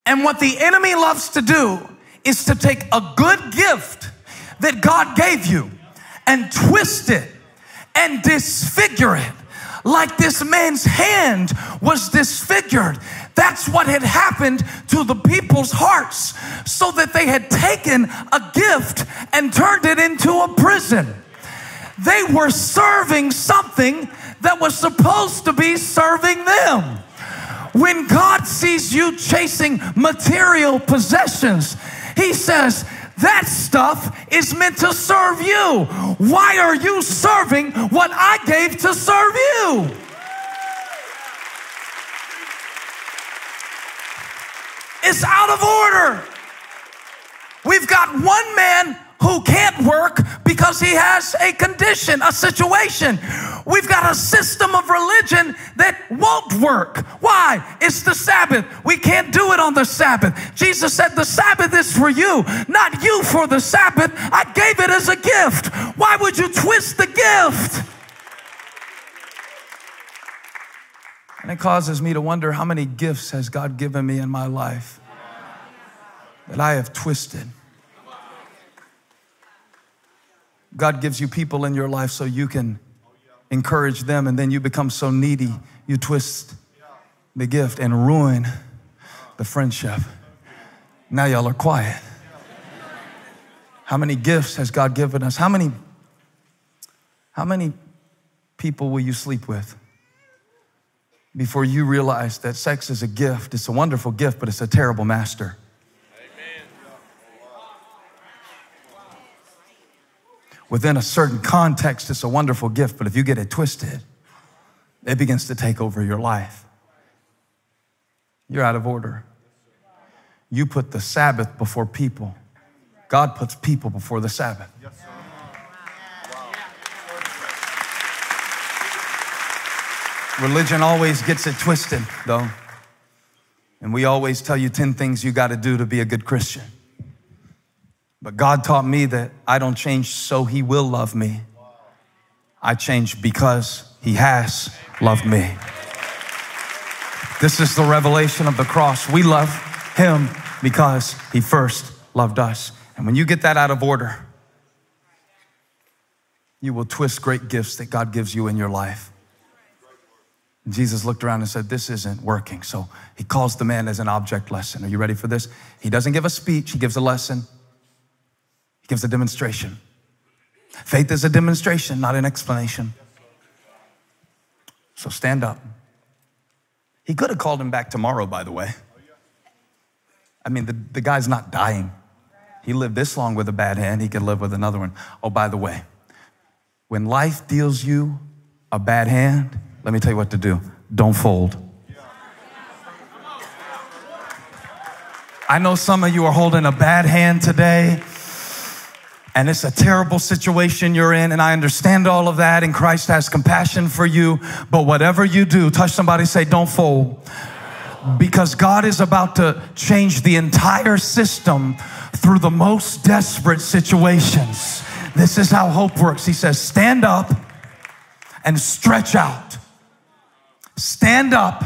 And what the enemy loves to do is to take a good gift that God gave you and twist it and disfigure it. Like this man's hand was disfigured. That's what had happened to the people's hearts, so that they had taken a gift and turned it into a prison. They were serving something that was supposed to be serving them. When God sees you chasing material possessions, He says, that stuff is meant to serve you. Why are you serving what I gave to serve you? It's out of order. We've got one man who can't work because he has a condition, a situation. We've got a system of religion that won't work. Why? It's the Sabbath. We can't do it on the Sabbath. Jesus said the Sabbath is for you, not you for the Sabbath. I gave it as a gift. Why would you twist the gift? And it causes me to wonder, how many gifts has God given me in my life that I have twisted? God gives you people in your life so you can encourage them, and then you become so needy, you twist the gift and ruin the friendship. Now y'all are quiet. How many gifts has God given us? How many people will you sleep with before you realize that sex is a gift? It's a wonderful gift, but it's a terrible master. Within a certain context, it's a wonderful gift, but if you get it twisted, it begins to take over your life. You're out of order. You put the Sabbath before people. God puts people before the Sabbath. Religion always gets it twisted, though. And we always tell you 10 things you got to do to be a good Christian. But God taught me that I don't change so He will love me. I change because He has loved me. This is the revelation of the cross. We love Him because He first loved us. And when you get that out of order, you will twist great gifts that God gives you in your life. And Jesus looked around and said, this isn't working. So He calls the man as an object lesson. Are you ready for this? He doesn't give a speech. He gives a lesson. He gives a demonstration. Faith is a demonstration, not an explanation. So stand up. He could have called him back tomorrow, by the way. I mean, the guy's not dying. He lived this long with a bad hand. He could live with another one. Oh, by the way, when life deals you a bad hand, let me tell you what to do. Don't fold. I know some of you are holding a bad hand today, and it's a terrible situation you're in, and I understand all of that, and Christ has compassion for you. But whatever you do, touch somebody, say, don't fold. Because God is about to change the entire system through the most desperate situations. This is how hope works. He says, stand up and stretch out. Stand up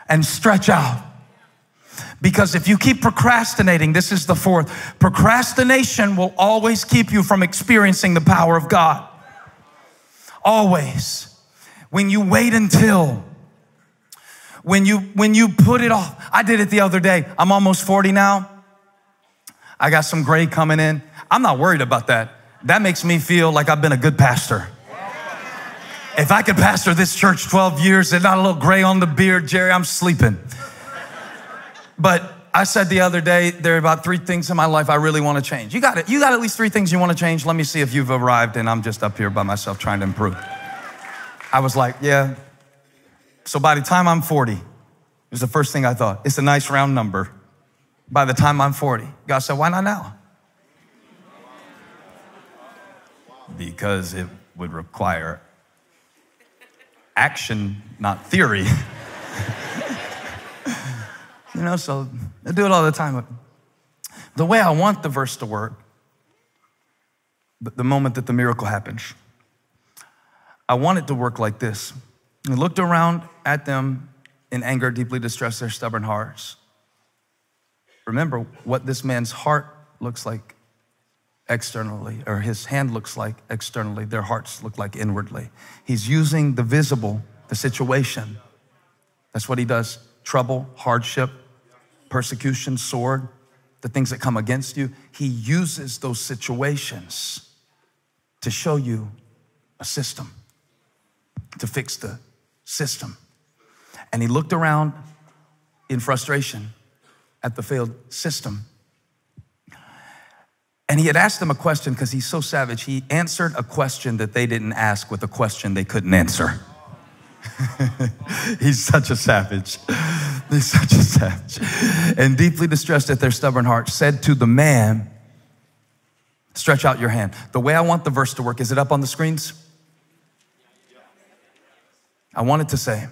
and stretch out. Because if you keep procrastinating, this is the fourth, procrastination will always keep you from experiencing the power of God. Always. When you wait until, when you put it off. I did it the other day. I'm almost 40 now. I got some gray coming in. I'm not worried about that. That makes me feel like I've been a good pastor. If I could pastor this church 12 years and not a little gray on the beard, Jerry, I'm sleeping. But I said the other day, there are about 3 things in my life I really want to change. You got it. You got at least 3 things you want to change. Let me see if you've arrived and I'm just up here by myself trying to improve. I was like, yeah. So by the time I'm 40, it was the first thing I thought. It's a nice round number. By the time I'm 40, God said, why not now? Because it would require action, not theory. You know, so I do it all the time. The way I want the verse to work, but the moment that the miracle happens, I want it to work like this. He looked around at them in anger, deeply distressed their stubborn hearts. Remember what this man's heart looks like externally, or his hand looks like externally. Their hearts look like inwardly. He's using the visible, the situation. That's what he does. Trouble, hardship, persecution, sword, the things that come against you. He uses those situations to show you a system, to fix the system. And he looked around in frustration at the failed system. And he had asked them a question because he's so savage. He answered a question that they didn't ask with a question they couldn't answer. He's such a savage. He's such a savage. And deeply distressed at their stubborn heart, said to the man, stretch out your hand. The way I want the verse to work, is it up on the screens? I want it to say,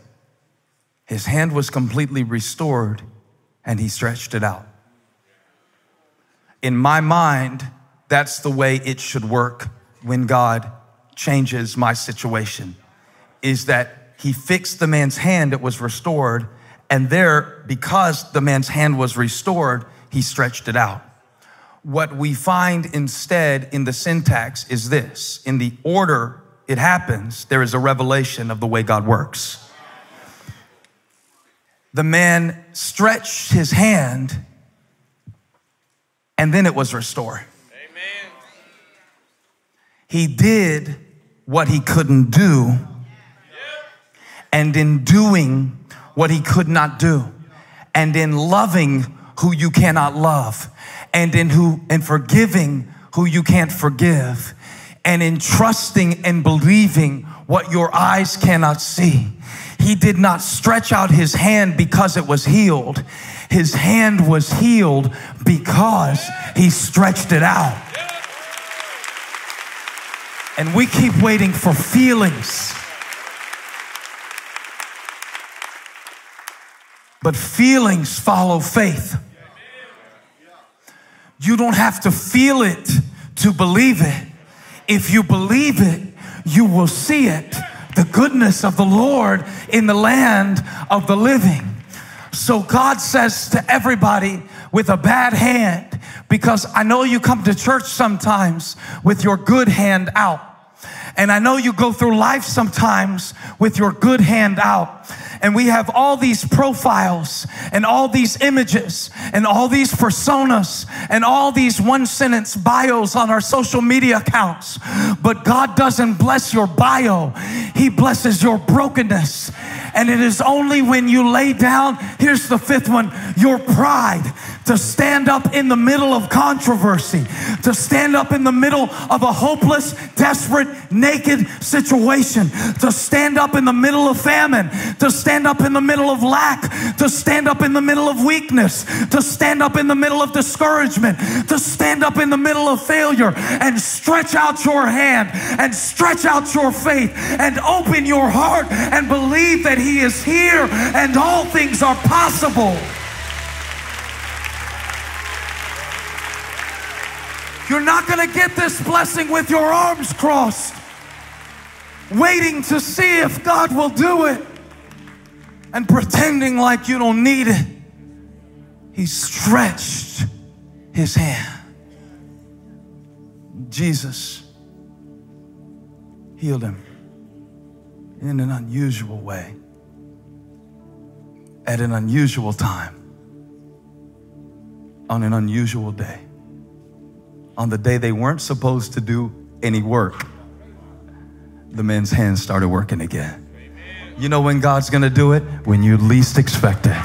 his hand was completely restored and he stretched it out. In my mind, that's the way it should work when God changes my situation, is that he fixed the man's hand, it was restored, and there, because the man's hand was restored, he stretched it out. What we find instead in the syntax is this: in the order it happens, there is a revelation of the way God works. The man stretched his hand, and then it was restored. Amen. He did what he couldn't do, and in doing what he could not do, and in loving who you cannot love, and in forgiving who you can't forgive, and in trusting and believing what your eyes cannot see. He did not stretch out his hand because it was healed. His hand was healed because he stretched it out. And we keep waiting for feelings. But feelings follow faith. You don't have to feel it to believe it. If you believe it, you will see it. The goodness of the Lord in the land of the living. So God says to everybody with a bad hand, because I know you come to church sometimes with your good hand out. And I know you go through life sometimes with your good hand out. And we have all these profiles and all these images and all these personas and all these one-sentence bios on our social media accounts. But God doesn't bless your bio. He blesses your brokenness. And it is only when you lay down, here's the fifth one, your pride, to stand up in the middle of controversy, to stand up in the middle of a hopeless, desperate, naked situation, to stand up in the middle of famine, to stand up in the middle of lack, to stand up in the middle of weakness, to stand up in the middle of discouragement, to stand up in the middle of failure and stretch out your hand and stretch out your faith and open your heart and believe that He is here and all things are possible. You're not going to get this blessing with your arms crossed, waiting to see if God will do it and pretending like you don't need it. He stretched His hand. Jesus healed him in an unusual way, at an unusual time, on an unusual day. On the day they weren't supposed to do any work, the man's hands started working again. You know when God's gonna do it? When you least expect it.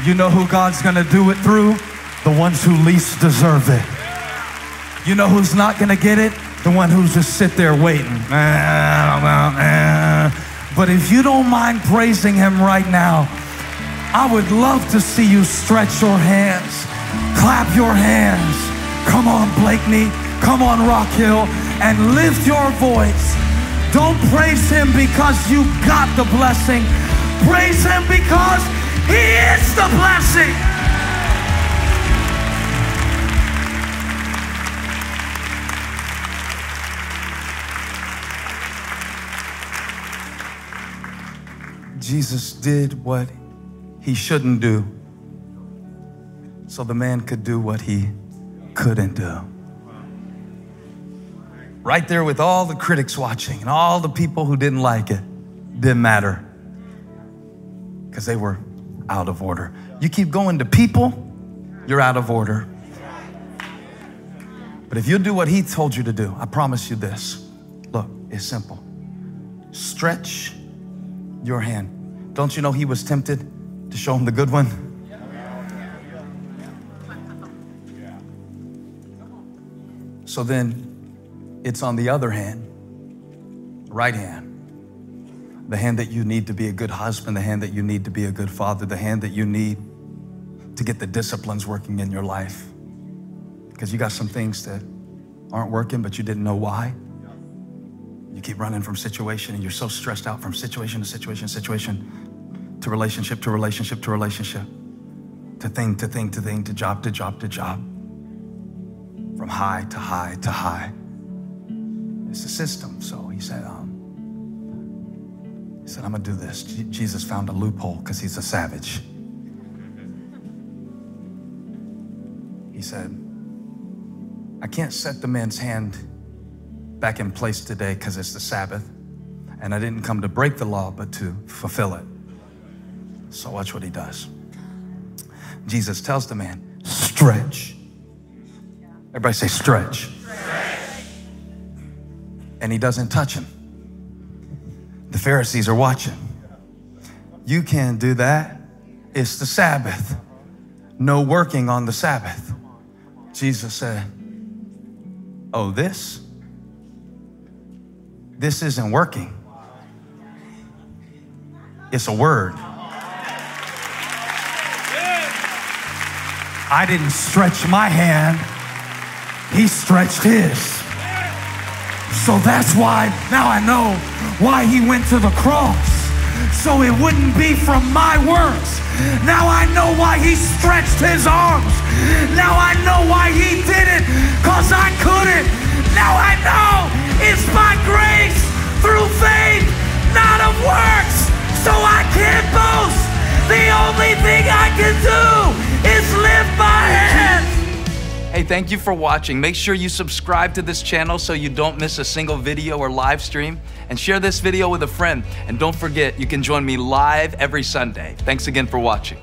You know who God's gonna do it through? The ones who least deserve it. You know who's not gonna get it? The one who's just sit there waiting. But if you don't mind praising Him right now, I would love to see you stretch your hands, clap your hands. Come on, Blakeney. Come on, Rock Hill. And lift your voice. Don't praise Him because you got the blessing. Praise Him because He is the blessing. Jesus did what He shouldn't do so the man could do what he couldn't do. Right there with all the critics watching and all the people who didn't like it. Didn't matter, because they were out of order. You keep going to people, you're out of order. But if you do what he told you to do, I promise you this. Look, it's simple. Stretch your hand. Don't you know he was tempted to show him the good one? So then it's on the other hand, right hand. The hand that you need to be a good husband, the hand that you need to be a good father, the hand that you need to get the disciplines working in your life. Because you got some things that aren't working, but you didn't know why. You keep running from situation and you're so stressed out from situation to situation, to relationship, to relationship, to relationship, to thing, to thing, to thing, to job, to job, to job. From high to high to high. It's a system. So he said, I'm gonna do this. Jesus found a loophole because he's a savage. He said, I can't set the man's hand back in place today because it's the Sabbath, and I didn't come to break the law, but to fulfill it. So watch what he does. Jesus tells the man, stretch. Everybody say stretch. Stretch. And he doesn't touch him. The Pharisees are watching. You can't do that. It's the Sabbath. No working on the Sabbath. Jesus said, oh, this isn't working. It's a word. I didn't stretch my hand. He stretched his. So that's why now I know why he went to the cross. So it wouldn't be from my works. Now I know why he stretched his arms. Now I know why he did it, because I couldn't. Now I know it's by grace through faith, not of works. So I can't boast. The only thing I can do is lift my hands. Hey, thank you for watching. Make sure you subscribe to this channel so you don't miss a single video or live stream, and share this video with a friend. And don't forget, you can join me live every Sunday. Thanks again for watching.